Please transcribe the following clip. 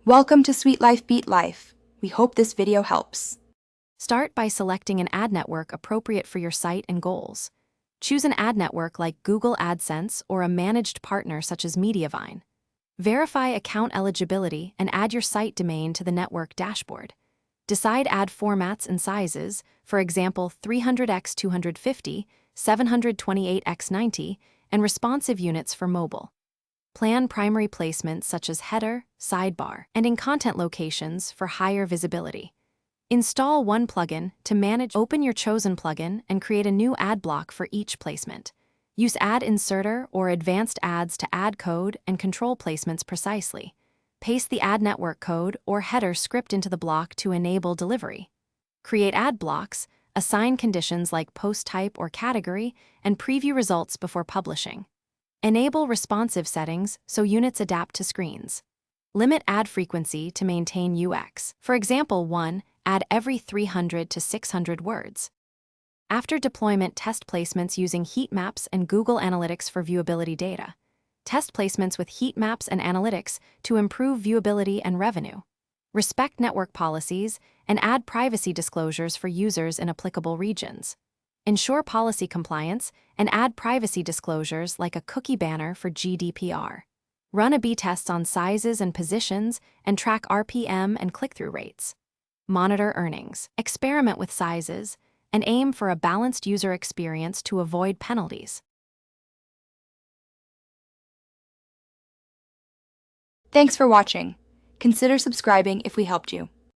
Welcome to Sweet Life Beat Life. We hope this video helps. Start by selecting an ad network appropriate for your site and goals. Choose an ad network like Google AdSense or a managed partner such as Mediavine. Verify account eligibility and add your site domain to the network dashboard. Decide ad formats and sizes, for example 300x250, 728x90, and responsive units for mobile. Plan primary placements such as header, sidebar, and in content locations for higher visibility. Install one plugin to manage. Open your chosen plugin and create a new ad block for each placement. Use Ad Inserter or Advanced Ads to add code and control placements precisely. Paste the ad network code or header script into the block to enable delivery. Create ad blocks, assign conditions like post type or category, and preview results before publishing. Enable responsive settings so units adapt to screens. Limit ad frequency to maintain UX. For example, 1, ad every 300 to 600 words. After deployment, test placements using heat maps and Google Analytics for viewability data. Test placements with heat maps and analytics to improve viewability and revenue. Respect network policies and add privacy disclosures for users in applicable regions. Ensure policy compliance and add privacy disclosures like a cookie banner for GDPR. Run A/B tests on sizes and positions and track RPM and click-through rates. Monitor earnings. Experiment with sizes and aim for a balanced user experience to avoid penalties. Thanks for watching. Consider subscribing if we helped you.